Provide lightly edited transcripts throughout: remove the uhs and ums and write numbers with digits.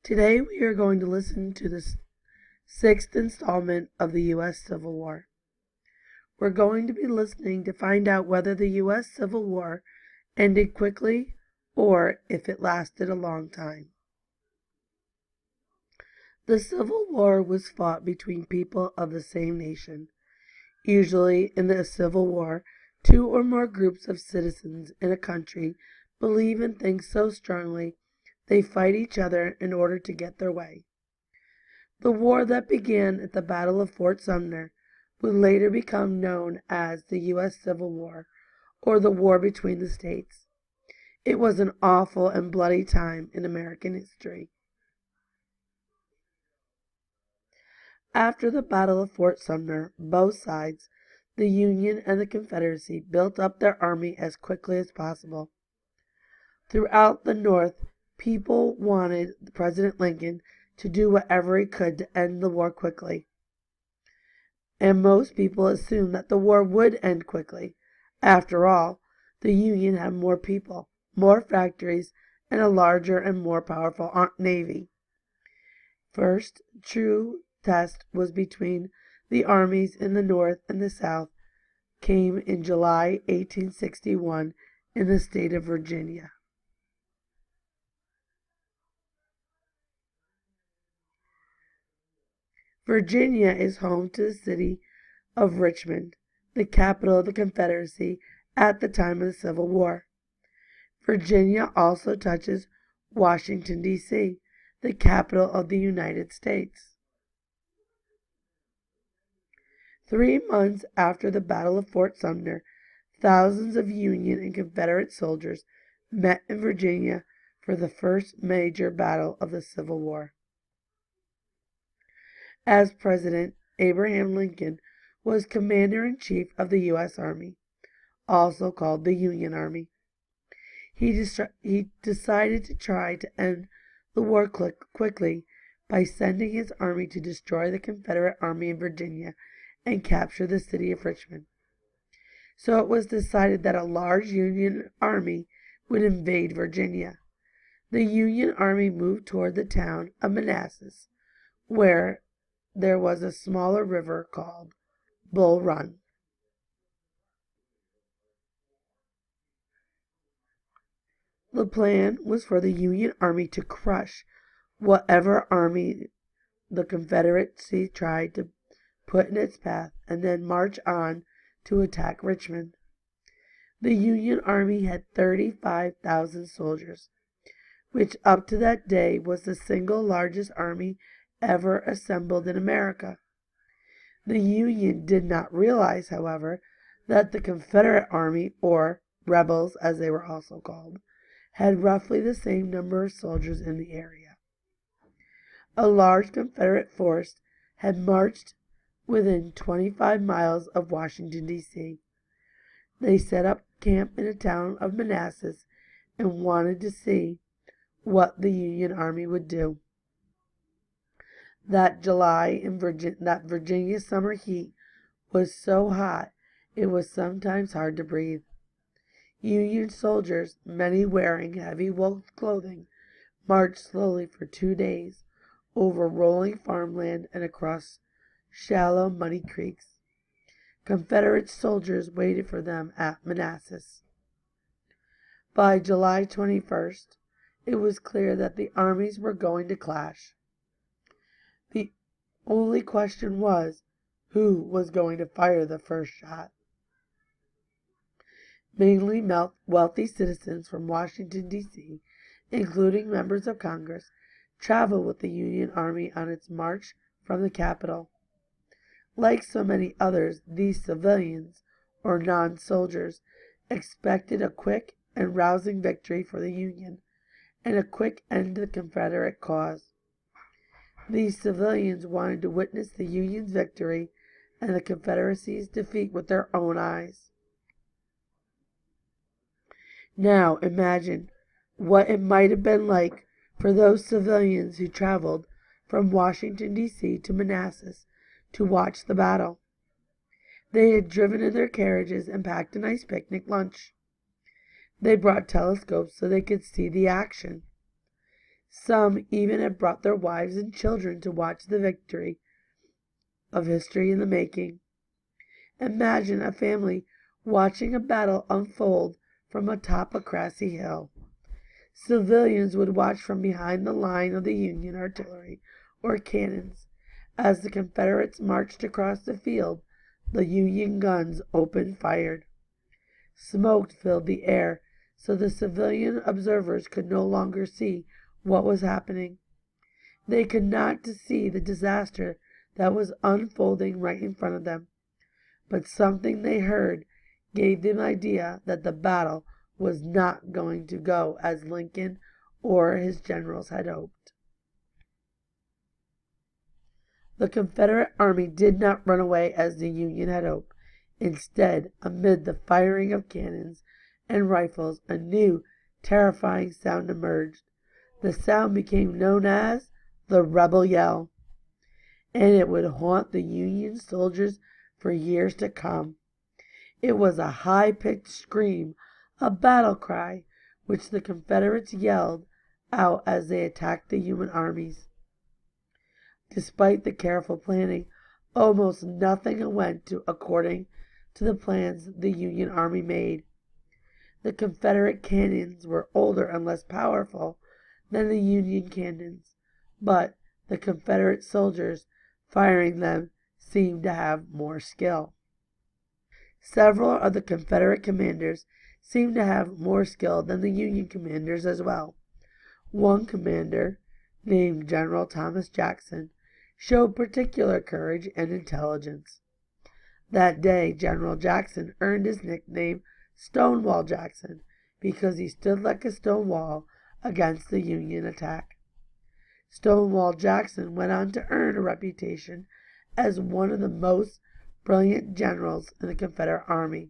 Today we are going to listen to the sixth installment of the U.S. Civil War. We're going to be listening to find out whether the U.S. Civil War ended quickly or if it lasted a long time. The Civil War was fought between people of the same nation. Usually in the Civil War, two or more groups of citizens in a country believe in things so strongly they fight each other in order to get their way. The war that began at the Battle of Fort Sumter would later become known as the U.S. Civil War, or the War between the States. It was an awful and bloody time in American history. After the Battle of Fort Sumter, both sides, the Union and the Confederacy, built up their army as quickly as possible. Throughout the North, people wanted President Lincoln to do whatever he could to end the war quickly. And most people assumed that the war would end quickly. After all, the Union had more people, more factories, and a larger and more powerful navy. First true test was between the armies in the North and the South came in July 1861 in the state of Virginia. Virginia is home to the city of Richmond, the capital of the Confederacy at the time of the Civil War. Virginia also touches Washington, D.C., the capital of the United States. 3 months after the Battle of Fort Sumter, thousands of Union and Confederate soldiers met in Virginia for the first major battle of the Civil War. As president, Abraham Lincoln was commander-in-chief of the U.S. Army, also called the Union Army. He decided to try to end the war quickly by sending his army to destroy the Confederate army in Virginia and capture the city of Richmond. So it was decided that a large Union army would invade Virginia. The Union army moved toward the town of Manassas, where there was a smaller river called Bull Run. The plan was for the Union army to crush whatever army the Confederacy tried to put in its path and then march on to attack Richmond. The Union army had 35,000 soldiers, which up to that day was the single largest army ever assembled in America. The Union did not realize, however, that the Confederate army, or rebels as they were also called, had roughly the same number of soldiers in the area. A large Confederate force had marched within 25 miles of Washington, D.C. They set up camp in the town of Manassas and wanted to see what the Union army would do. That Virginia summer heat was so hot it was sometimes hard to breathe. Union soldiers, many wearing heavy wool clothing, marched slowly for 2 days over rolling farmland and across shallow, muddy creeks. Confederate soldiers waited for them at Manassas. By July 21st, it was clear that the armies were going to clash. The only question was, who was going to fire the first shot? Mainly wealthy citizens from Washington, D.C., including members of Congress, traveled with the Union Army on its march from the capital. Like so many others, these civilians, or non-soldiers, expected a quick and rousing victory for the Union and a quick end to the Confederate cause. These civilians wanted to witness the Union's victory and the Confederacy's defeat with their own eyes. Now imagine what it might have been like for those civilians who traveled from Washington, D.C. to Manassas to watch the battle. They had driven in their carriages and packed a nice picnic lunch. They brought telescopes so they could see the action. Some even had brought their wives and children to watch the victory of history in the making. Imagine a family watching a battle unfold from atop a grassy hill. Civilians would watch from behind the line of the Union artillery or cannons. As the Confederates marched across the field, the Union guns opened fire. Smoke filled the air, so the civilian observers could no longer see what was happening. They could not see the disaster that was unfolding right in front of them, but something they heard gave them an idea that the battle was not going to go as Lincoln or his generals had hoped. The Confederate army did not run away as the Union had hoped. Instead, amid the firing of cannons and rifles, a new, terrifying sound emerged. The sound became known as the rebel yell, and it would haunt the Union soldiers for years to come. It was a high-pitched scream, a battle cry, which the Confederates yelled out as they attacked the Union armies. Despite the careful planning, almost nothing went according to the plans the Union army made. The Confederate cannons were older and less powerful than the Union cannons, but the Confederate soldiers firing them seemed to have more skill. Several of the Confederate commanders seemed to have more skill than the Union commanders as well. One commander, named General Thomas Jackson, showed particular courage and intelligence. That day, General Jackson earned his nickname Stonewall Jackson because he stood like a stone wall against the Union attack. Stonewall Jackson went on to earn a reputation as one of the most brilliant generals in the Confederate Army,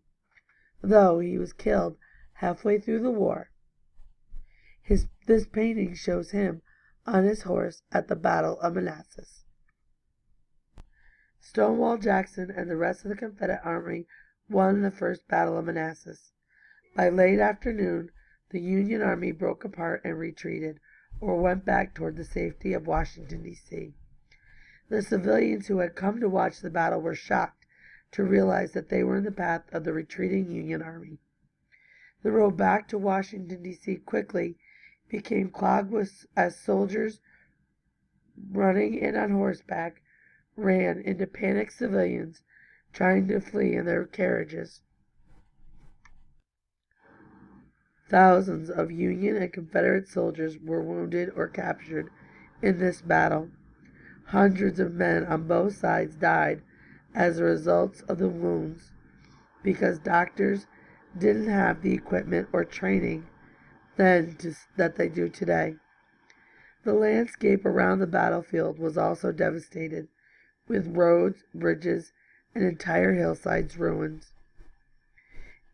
though he was killed halfway through the war. This painting shows him on his horse at the Battle of Manassas. Stonewall Jackson and the rest of the Confederate Army won the first Battle of Manassas. By late afternoon, the Union Army broke apart and retreated, or went back toward the safety of Washington, D.C. The civilians who had come to watch the battle were shocked to realize that they were in the path of the retreating Union Army. The road back to Washington, D.C. quickly became clogged as soldiers running in on horseback ran into panicked civilians trying to flee in their carriages. Thousands of Union and Confederate soldiers were wounded or captured in this battle. Hundreds of men on both sides died as a result of the wounds because doctors didn't have the equipment or training that they do today. The landscape around the battlefield was also devastated, with roads, bridges, and entire hillsides ruined.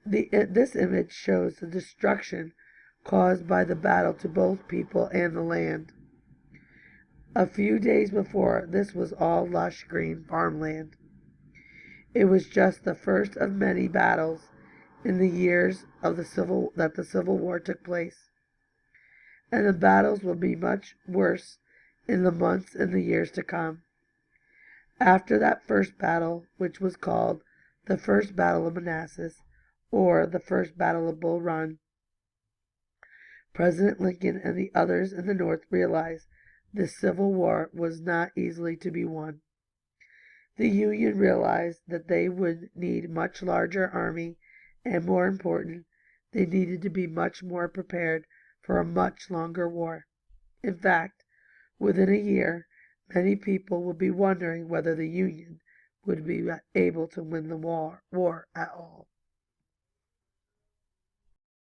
This image shows the destruction caused by the battle to both people and the land. A few days before, this was all lush green farmland. It was just the first of many battles in the years of the Civil War took place, and the battles will be much worse in the months and the years to come. After that first battle, which was called the First Battle of Manassas, or the First Battle of Bull Run, President Lincoln and the others in the North realized the Civil War was not easily to be won. The Union realized that they would need a much larger army, and more important, they needed to be much more prepared for a much longer war. In fact, within a year, many people will be wondering whether the Union would be able to win the war at all.